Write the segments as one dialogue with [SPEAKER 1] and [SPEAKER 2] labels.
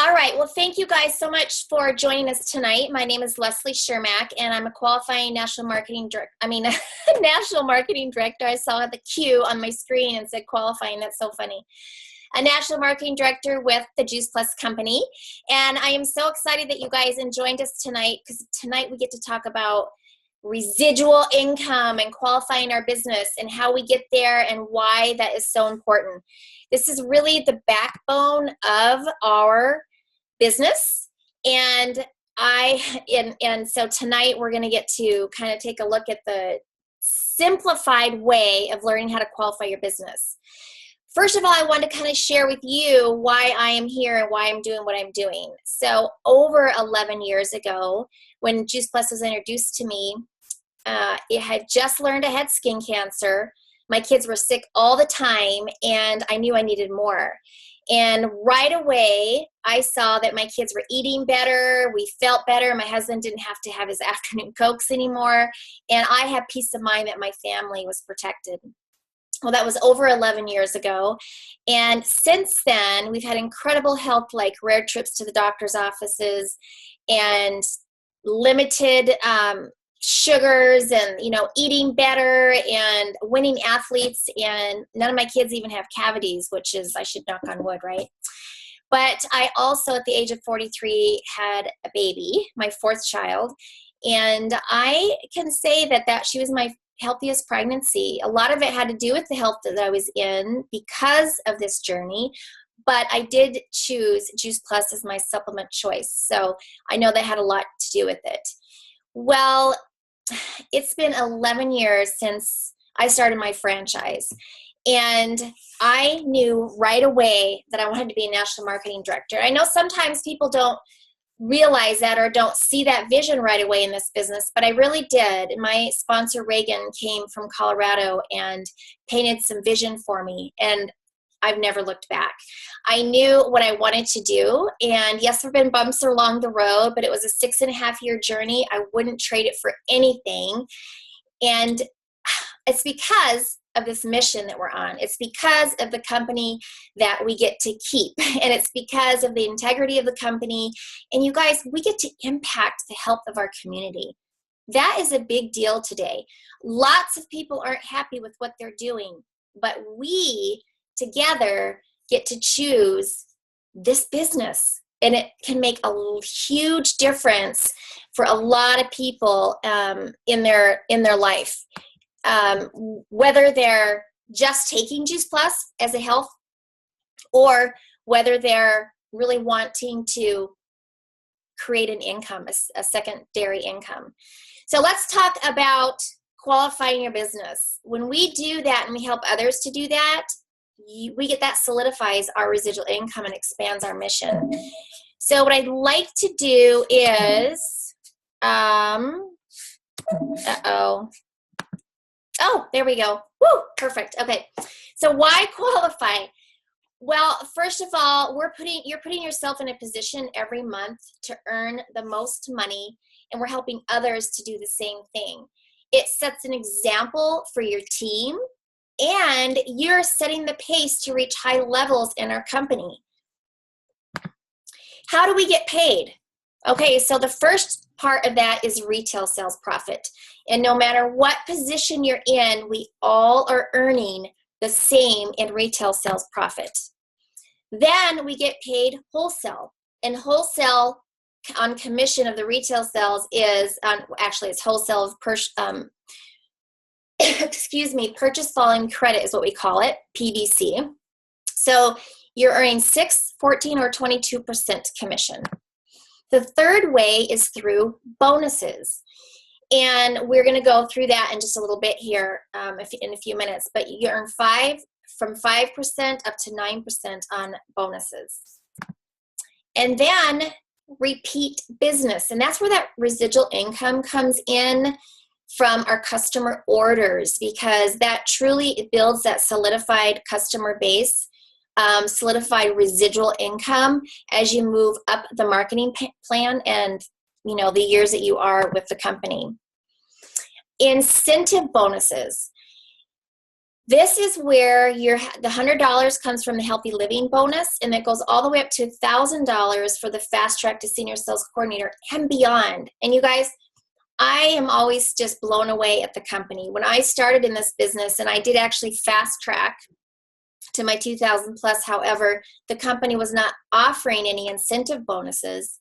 [SPEAKER 1] All right. Well, thank you guys so much for joining us tonight. My name is Leslie Shermack, and I'm a qualifying national marketing director. National marketing director. I saw the Q on my screen and said qualifying. That's so funny. A national marketing director with the Juice Plus company. And I am so excited that you guys joined us tonight, because tonight we get to talk about residual income and qualifying our business and how we get there and why that is so important. This is really the backbone of our business. And so tonight we're going to get to kind of take a look at the simplified way of learning how to qualify your business. First of all, I want to kind of share with you why I am here and why I'm doing what I'm doing. So over 11 years ago, when Juice Plus was introduced to me, it had just learned I had skin cancer. My kids were sick all the time, and I knew I needed more. And right away, I saw that my kids were eating better. We felt better. My husband didn't have to have his afternoon Cokes anymore. And I had peace of mind that my family was protected. Well, that was over 11 years ago. And since then, we've had incredible help, like rare trips to the doctor's offices and limited sugars and, eating better and winning athletes. And none of my kids even have cavities, which is, I should knock on wood, right? But I also, at the age of 43, had a baby, my fourth child. And I can say that she was my healthiest pregnancy. A lot of it had to do with the health that I was in because of this journey, but I did choose Juice Plus as my supplement choice. So I know that had a lot to do with it. Well, it's been 11 years since I started my franchise, and I knew right away that I wanted to be a national marketing director. I know sometimes people don't realize that or don't see that vision right away in this business, but I really did. My sponsor Reagan came from Colorado and painted some vision for me, and I've never looked back. I knew what I wanted to do, and yes, there have been bumps along the road, but it was a 6.5-year journey. I wouldn't trade it for anything, and it's because of this mission that we're on. It's because of the company that we get to keep, and it's because of the integrity of the company. And you guys, we get to impact the health of our community. That is a big deal today. Lots of people aren't happy with what they're doing, but we together get to choose this business, and it can make a huge difference for a lot of people in their life. Whether they're just taking Juice Plus as a health, or whether they're really wanting to create an income, a secondary income. So let's talk about qualifying your business. When we do that and we help others to do that, we get that solidifies our residual income and expands our mission. So what I'd like to do is, Oh, there we go. Woo, perfect. Okay. So why qualify? Well, first of all, you're putting yourself in a position every month to earn the most money, and we're helping others to do the same thing. It sets an example for your team, and you're setting the pace to reach high levels in our company. How do we get paid? Okay, so the first part of that is retail sales profit. And no matter what position you're in, we all are earning the same in retail sales profit. Then we get paid wholesale. And wholesale on commission of the retail sales is, it's wholesale of purchase volume credit is what we call it, PVC. So you're earning 6, 14, or 22% commission. The third way is through bonuses. And we're going to go through that in just a little bit here in a few minutes. But you earn from 5% up to 9% on bonuses. And then repeat business. And that's where that residual income comes in from our customer orders, because that truly builds that solidified customer base, solidified residual income as you move up the marketing plan and the years that you are with the company. Incentive bonuses. This is where the $100 comes from the healthy living bonus, and it goes all the way up to $1,000 for the fast track to senior sales coordinator and beyond. And you guys, I am always just blown away at the company. When I started in this business, and I did actually fast track to my 2,000 plus, however, the company was not offering any incentive bonuses.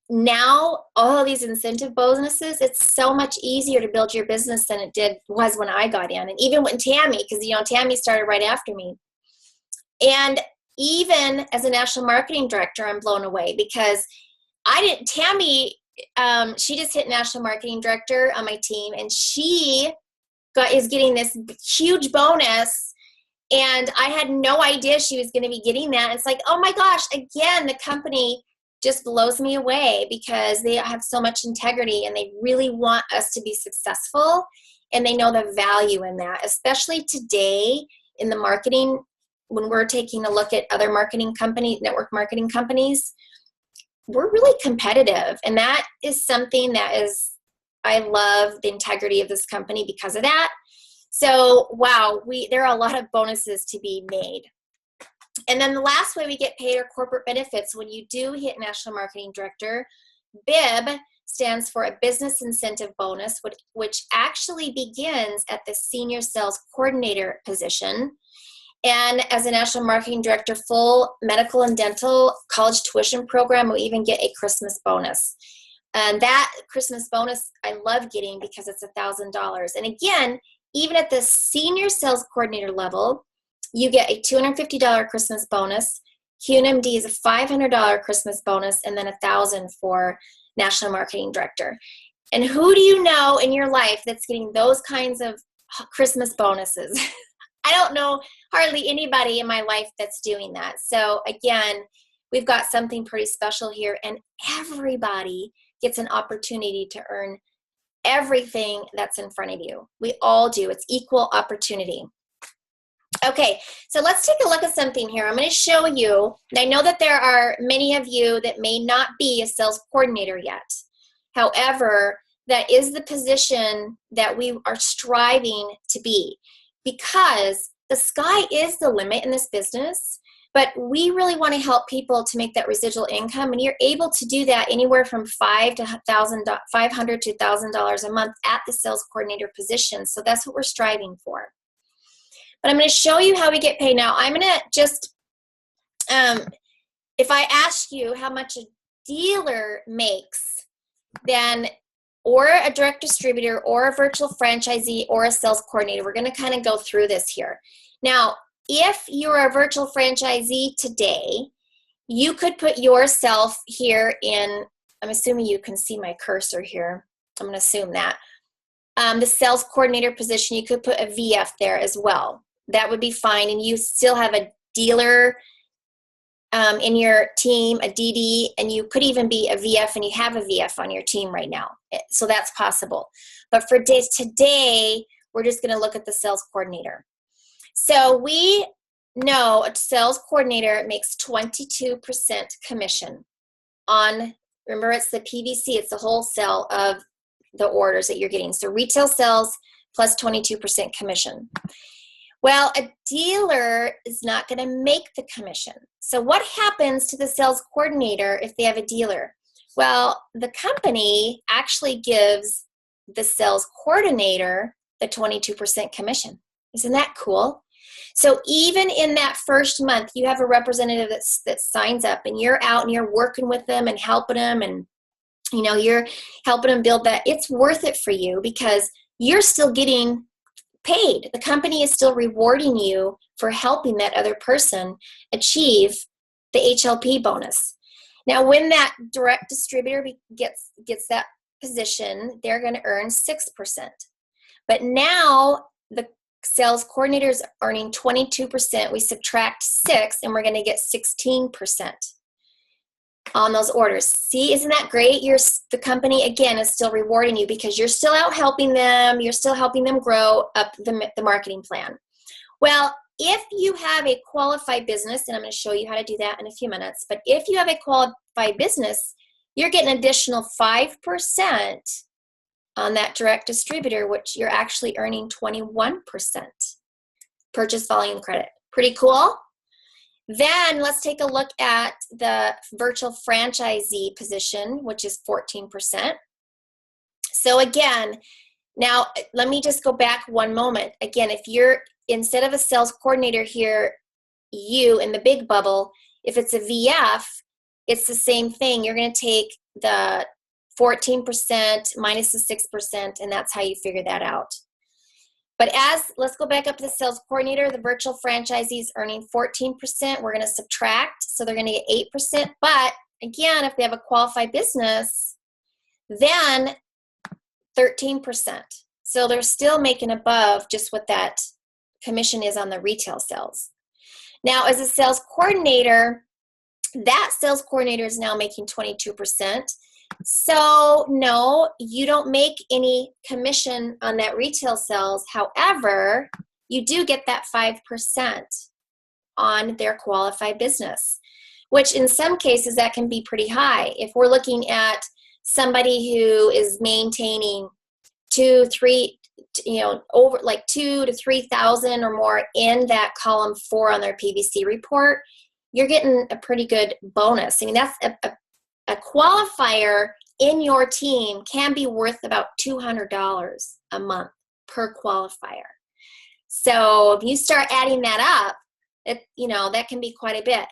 [SPEAKER 1] Now, all of these incentive bonuses, it's so much easier to build your business than it was when I got in. And even when Tammy, because, Tammy started right after me. And even as a national marketing director, I'm blown away because Tammy, she just hit national marketing director on my team, and she is getting this huge bonus. And I had no idea she was going to be getting that. It's like, oh my gosh, again, the company just blows me away because they have so much integrity and they really want us to be successful, and they know the value in that, especially today in the marketing when we're taking a look at other marketing companies, network marketing companies. We're really competitive, and that is something I love the integrity of this company because of that. So wow, there are a lot of bonuses to be made. And then the last way we get paid are corporate benefits. When you do hit National Marketing Director, BIB stands for a Business Incentive Bonus, which actually begins at the Senior Sales Coordinator position. And as a National Marketing Director, full medical and dental college tuition program will even get a Christmas bonus. And that Christmas bonus I love getting because it's $1,000. And again, even at the Senior Sales Coordinator level, you get a $250 Christmas bonus. QNMD is a $500 Christmas bonus, and then $1,000 for National Marketing Director. And who do you know in your life that's getting those kinds of Christmas bonuses? I don't know hardly anybody in my life that's doing that. So again, we've got something pretty special here, and everybody gets an opportunity to earn everything that's in front of you. We all do. It's equal opportunity. Okay, so let's take a look at something here. I'm going to show you, and I know that there are many of you that may not be a sales coordinator yet. However, that is the position that we are striving to be, because the sky is the limit in this business, but we really want to help people to make that residual income, and you're able to do that anywhere from $500 to $1,000 a month at the sales coordinator position. So that's what we're striving for. But I'm going to show you how we get paid now. I'm going to just, if I ask you how much a dealer makes, then, or a direct distributor, or a virtual franchisee, or a sales coordinator, we're going to kind of go through this here. Now, if you're a virtual franchisee today, you could put yourself here in, I'm assuming you can see my cursor here. I'm going to assume that. The sales coordinator position, you could put a VF there as well. That would be fine, and you still have a dealer in your team, a DD, and you could even be a VF, and you have a VF on your team right now. So that's possible. But for today, we're just going to look at the sales coordinator. So we know a sales coordinator makes 22% commission on, remember, it's the PVC, it's the wholesale of the orders that you're getting. So retail sales plus 22% commission. Well, a dealer is not going to make the commission. So what happens to the sales coordinator if they have a dealer? Well, the company actually gives the sales coordinator the 22% commission. Isn't that cool? So even in that first month, you have a representative that signs up, and you're out and you're working with them and helping them, and you're helping them build that. It's worth it for you because you're still getting paid. The company is still rewarding you for helping that other person achieve the HLP bonus. Now, when that direct distributor gets that position, they're going to earn 6%. But now the sales coordinator is earning 22%. We subtract 6, and we're going to get 16% on those orders. See, isn't that great? The company, again, is still rewarding you because you're still out helping them. You're still helping them grow up the marketing plan. Well, if you have a qualified business, and I'm going to show you how to do that in a few minutes, but if you have a qualified business, you're getting an additional 5% on that direct distributor, which you're actually earning 21%. purchase volume credit. Pretty cool. Then let's take a look at the virtual franchisee position, which is 14%. So again, now let me just go back one moment. Again, if you're, instead of a sales coordinator here, you in the big bubble, if it's a VF, it's the same thing. You're going to take the 14% minus the 6%, and that's how you figure that out. But let's go back up to the sales coordinator, the virtual franchisee is earning 14%. We're going to subtract, so they're going to get 8%. But again, if they have a qualified business, then 13%. So they're still making above just what that commission is on the retail sales. Now, as a sales coordinator, that sales coordinator is now making 22%. So no, you don't make any commission on that retail sales. However, you do get that 5% on their qualified business, which in some cases that can be pretty high. If we're looking at somebody who is maintaining 2, 3, over like 2,000 to 3,000 or more in that column 4 on their PVC report, you're getting a pretty good bonus. I mean, that's a qualifier in your team can be worth about $200 a month per qualifier. So if you start adding that up, that can be quite a bit.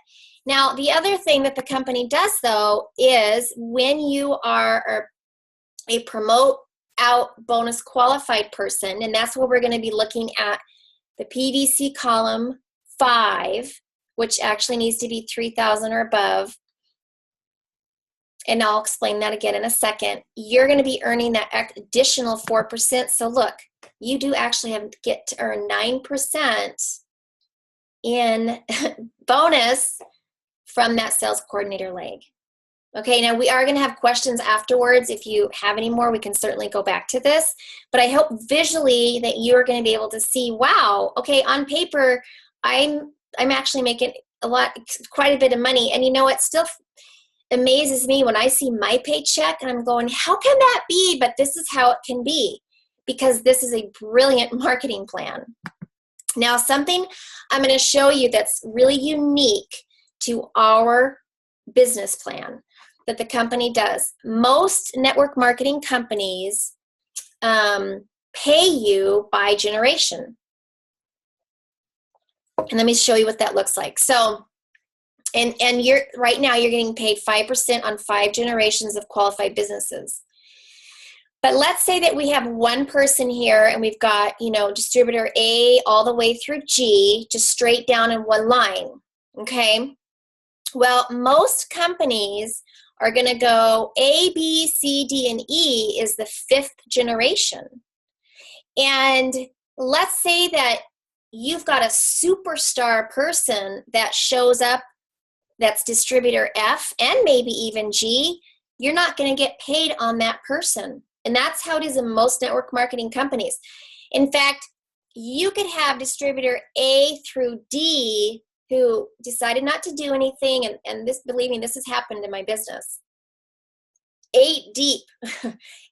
[SPEAKER 1] Now, the other thing that the company does, though, is when you are a promote out bonus qualified person, and that's what we're going to be looking at, the PVC column 5, which actually needs to be 3,000 or above. And I'll explain that again in a second. You're going to be earning that additional 4%. So look, you do actually get to earn 9% in bonus from that sales coordinator leg. Okay, now we are going to have questions afterwards. If you have any more, we can certainly go back to this. But I hope visually that you're going to be able to see, wow, okay, on paper, I'm actually making quite a bit of money. And it still amazes me when I see my paycheck and I'm going, how can that be? But this is how it can be, because this is a brilliant marketing plan. Now, something I'm going to show you that's really unique to our business plan that the company does. Most network marketing companies pay you by generation. And let me show you what that looks like. So, and right now you're getting paid 5% on 5 generations of qualified businesses. But let's say that we have one person here and we've got, distributor A all the way through G, just straight down in one line, okay? Well, most companies are going to go A, B, C, D, and E is the 5th generation. And let's say that you've got a superstar person that shows up that's distributor F and maybe even G. You're not going to get paid on that person. And that's how it is in most network marketing companies. In fact, you could have distributor A through D who decided not to do anything, and this, believe me, this has happened in my business. 8 deep,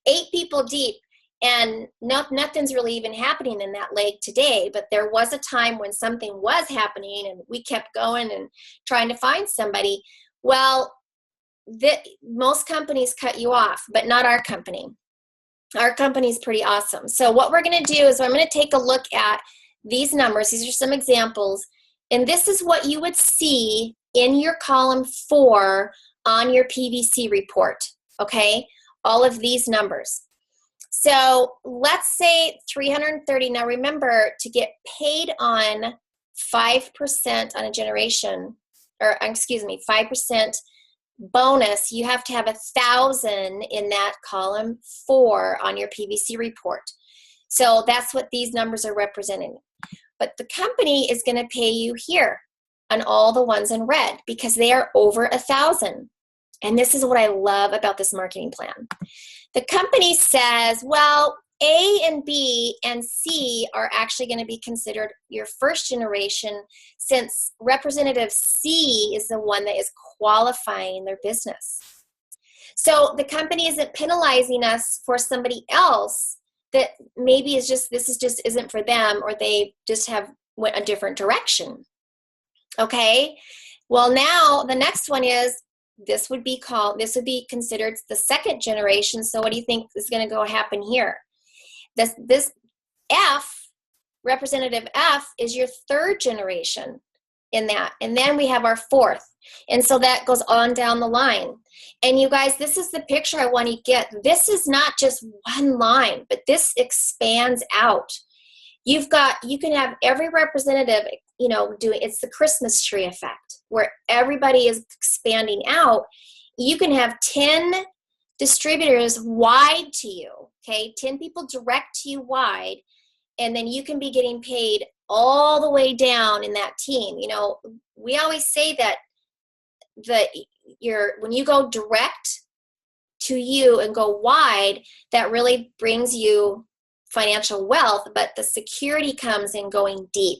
[SPEAKER 1] 8 people deep, and nothing's really even happening in that leg today, but there was a time when something was happening and we kept going and trying to find somebody. Well, most companies cut you off, but not our company. Our company is pretty awesome. So what we're going to do is I'm going to take a look at these numbers. These are some examples. And this is what you would see in your column 4 on your PVC report, okay? All of these numbers. So let's say 330. Now remember, to get paid on 5% on a generation, 5% bonus, you have to have 1,000 in that column 4 on your PVC report. So that's what these numbers are representing. But the company is going to pay you here on all the ones in red because they are over 1,000. And this is what I love about this marketing plan. The company says, well, A and B and C are actually going to be considered your first generation, since representative C is the one that is qualifying their business. So the company isn't penalizing us for somebody else that maybe this just isn't for them, or they just have went a different direction. Okay, well, now the next one is, this would be considered the second generation. So what do you think is going to go happen here? This F, representative F, is your third generation in that. And then we have our fourth. And so that goes on down the line. And you guys, this is the picture I want you to get. This is not just one line, but this expands out. You can have every representative, it's the Christmas tree effect, where everybody is expanding out. You can have 10 distributors wide to you, okay? 10 people direct to you wide, and then you can be getting paid all the way down in that team. We always say that when you go direct to you and go wide, that really brings you financial wealth, but the security comes in going deep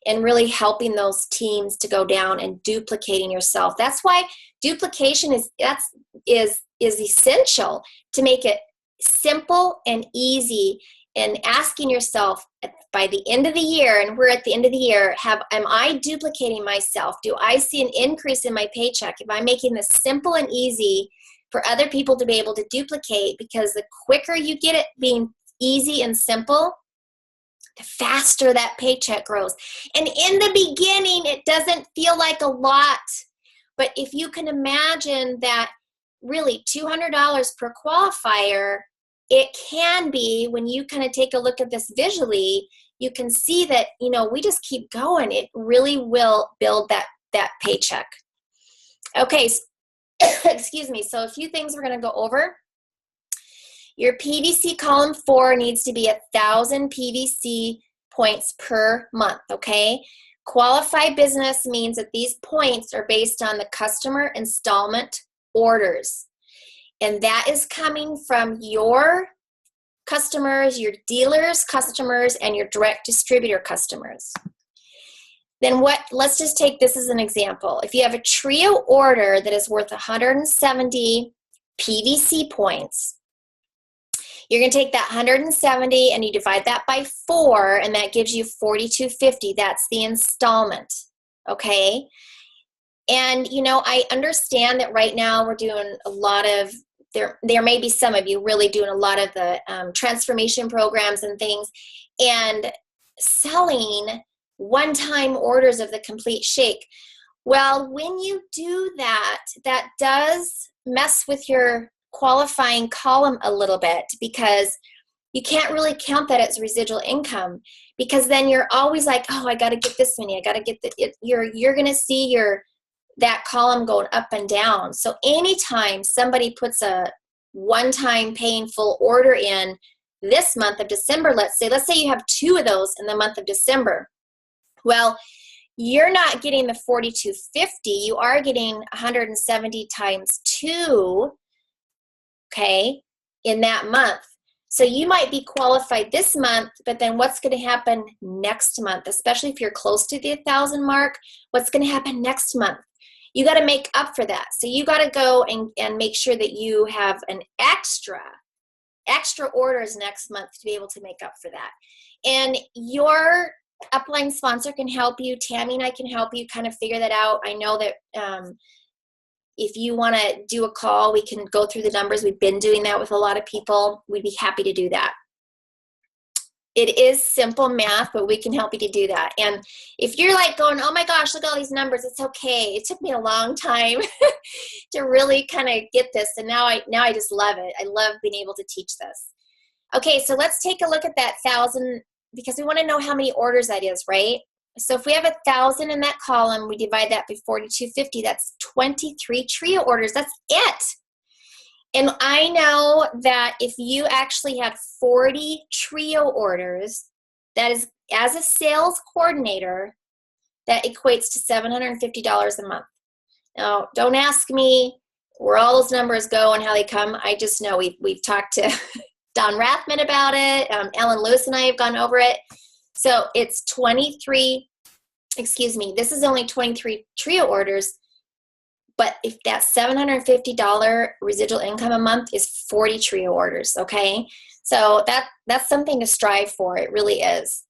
[SPEAKER 1] and really helping those teams to go down and duplicating yourself. That's why duplication is essential, to make it simple and easy, and asking yourself by the end of the year, and we're at the end of the year, am I duplicating myself? Do I see an increase in my paycheck? Am I making this simple and easy for other people to be able to duplicate? Because the quicker you get it being easy and simple, the faster that paycheck grows. And in the beginning, it doesn't feel like a lot. But if you can imagine that really $200 per qualifier, it can be, when you kind of take a look at this visually, you can see that, we just keep going. It really will build that paycheck. Okay, excuse me. So a few things we're going to go over. Your PVC column 4 needs to be 1,000 PVC points per month, okay? Qualified business means that these points are based on the customer installment orders. And that is coming from your customers, your dealers' customers, and your direct distributor customers. Then let's just take this as an example. If you have a trio order that is worth 170 PVC points, you're going to take that 170 and you divide that by 4, and that gives you $42.50. That's the installment, okay? And, I understand that right now we're doing a lot of, there may be some of you really doing a lot of the transformation programs and things, and selling one-time orders of the complete shake. Well, when you do that, that does mess with your qualifying column a little bit, because you can't really count that as residual income, because then you're always like, oh, I got to get this many, I got to get you're going to see that column going up and down. So anytime somebody puts a one-time paying full order in this month of December, let's say you have 2 of those in the month of December. Well, you're not getting the $42.50, you are getting 170 times 2, okay, in that month. So you might be qualified this month, but then what's going to happen next month, especially if you're close to the 1,000 mark, what's going to happen next month? You got to make up for that. So you got to go and make sure that you have an extra orders next month to be able to make up for that. And your upline sponsor can help you. Tammy and I can help you kind of figure that out. I know that if you want to do a call, we can go through the numbers. We've been doing that with a lot of people. We'd be happy to do that. It is simple math, but we can help you to do that. And if you're like going, oh my gosh, look at all these numbers, it's okay. It took me a long time to really kind of get this. And now I just love it. I love being able to teach this. Okay, so let's take a look at that 1,000, because we want to know how many orders that is, right? So if we have 1,000 in that column, we divide that by $42.50. That's 23 trio orders. That's it. And I know that if you actually had 40 trio orders, that is, as a sales coordinator, that equates to $750 a month. Now, don't ask me where all those numbers go and how they come. I just know we've talked to Don Rathman about it. Ellen Lewis and I have gone over it. So it's 23, this is only 23 trio orders. But if that $750 residual income a month is 40 trio orders, okay? So that's something to strive for. It really is.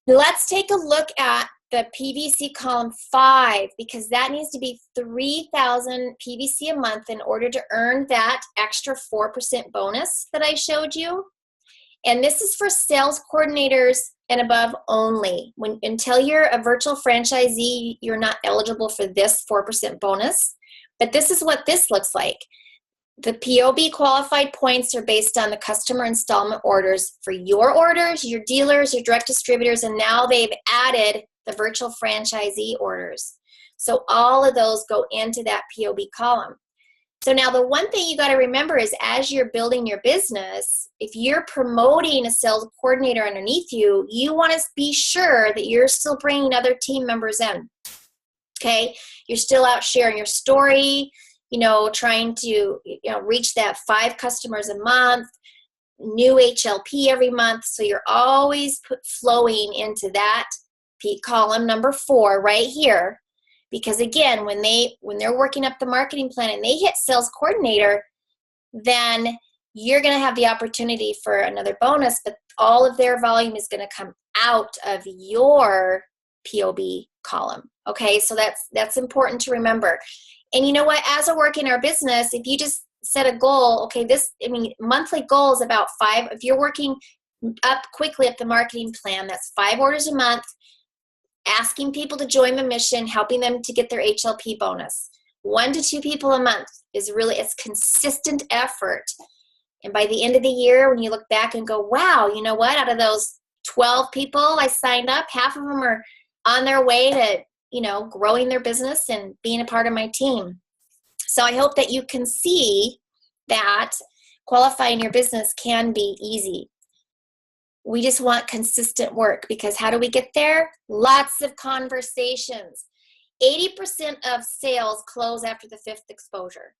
[SPEAKER 1] Let's take a look at the PVC column 5, because that needs to be 3,000 PVC a month in order to earn that extra 4% bonus that I showed you. And this is for sales coordinators and above only. Until you're a virtual franchisee, you're not eligible for this 4% bonus. But this is what this looks like. The POB qualified points are based on the customer installment orders for your orders, your dealers, your direct distributors, and now they've added the virtual franchisee orders. So all of those go into that POB column. So now the one thing you got to remember is as you're building your business, if you're promoting a sales coordinator underneath you, you want to be sure that you're still bringing other team members in. Okay? You're still out sharing your story, trying to reach that 5 customers a month, new HLP every month. So you're always flowing into that column number 4 right here. Because again, when they're working up the marketing plan and they hit sales coordinator, then you're going to have the opportunity for another bonus, but all of their volume is going to come out of your POB column. Okay, so that's important to remember. And you know what? As a work in our business, if you just set a goal, okay, monthly goal is about 5. If you're working up quickly up the marketing plan, that's 5 orders a month. Asking people to join the mission, helping them to get their HLP bonus. 1 to 2 people a month it's consistent effort. And by the end of the year, when you look back and go, wow, you know what? Out of those 12 people I signed up, half of them are on their way to, growing their business and being a part of my team. So I hope that you can see that qualifying your business can be easy. We just want consistent work, because how do we get there? Lots of conversations. 80% of sales close after the 5th exposure.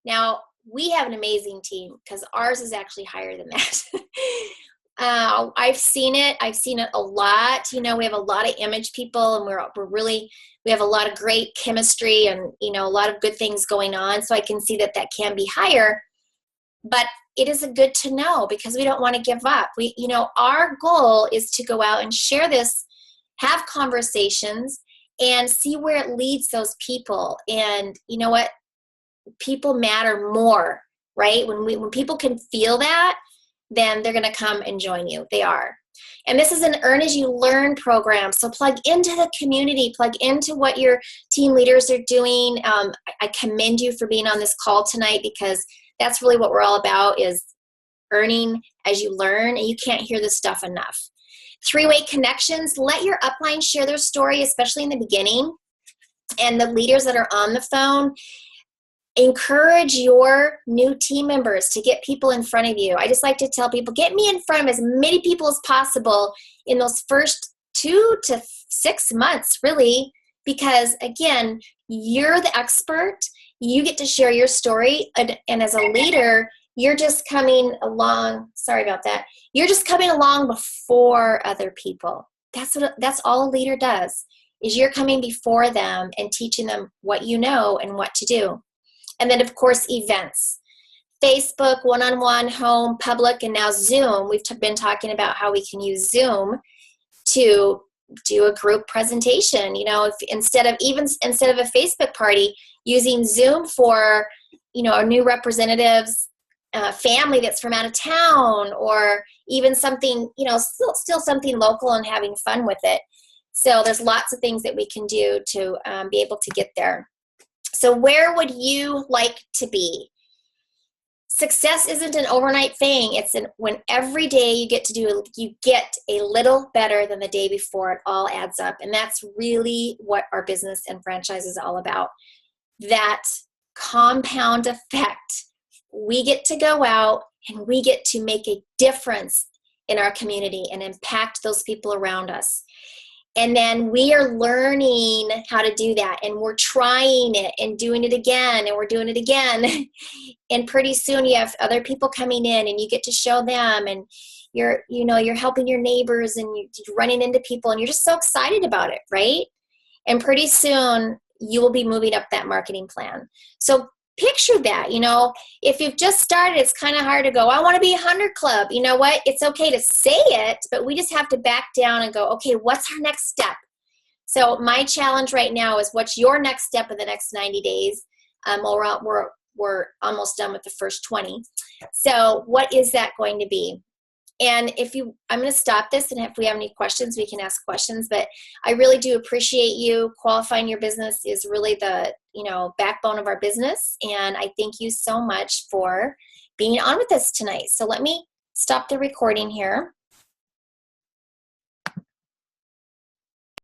[SPEAKER 1] Now, we have an amazing team because ours is actually higher than that. I've seen it. I've seen it a lot. We have a lot of image people, and we have a lot of great chemistry and, a lot of good things going on. So I can see that can be higher. But it is good to know, because we don't want to give up. Our goal is to go out and share this, have conversations, and see where it leads those people. And you know what? People matter more, right? When people can feel that, then they're going to come and join you. They are. And this is an Earn as You Learn program. So plug into the community, plug into what your team leaders are doing. I commend you for being on this call tonight, because that's really what we're all about, is earning as you learn, and you can't hear this stuff enough. 3-way connections. Let your upline share their story, especially in the beginning. And the leaders that are on the phone, encourage your new team members to get people in front of you. I just like to tell people, get me in front of as many people as possible in those first 2 to 6 months, really, because again, you're the expert. You get to share your story, and as a leader, you're just coming along. Sorry about that. You're just coming along before other people. That's all a leader does, is you're coming before them and teaching them what you know and what to do. And then, of course, events. Facebook, one-on-one, home, public, and now Zoom. We've been talking about how we can use Zoom to do a group presentation. If instead of a Facebook party, using Zoom for, our new representatives, family that's from out of town, or even something, still something local, and having fun with it. So there's lots of things that we can do to be able to get there. So where would you like to be? Success isn't an overnight thing. It's when every day you get a little better than the day before. It all adds up. And that's really what our business and franchise is all about. That compound effect. We get to go out and we get to make a difference in our community and impact those people around us. And then we are learning how to do that, and we're trying it and doing it again, and we're doing it again. And pretty soon you have other people coming in, and you get to show them, and you're helping your neighbors, and you're running into people, and you're just so excited about it, right? And pretty soon you will be moving up that marketing plan. So picture that, you know, if you've just started, it's kind of hard to go, I want to be 100 club. You know what? It's okay to say it, but we just have to back down and go, okay, what's our next step? So my challenge right now is, what's your next step in the next 90 days? We're almost done with the first 20. So what is that going to be? And I'm going to stop this, and if we have any questions, we can ask questions, but I really do appreciate you. Qualifying your business is really the, you know, backbone of our business. And I thank you so much for being on with us tonight. So let me stop the recording here.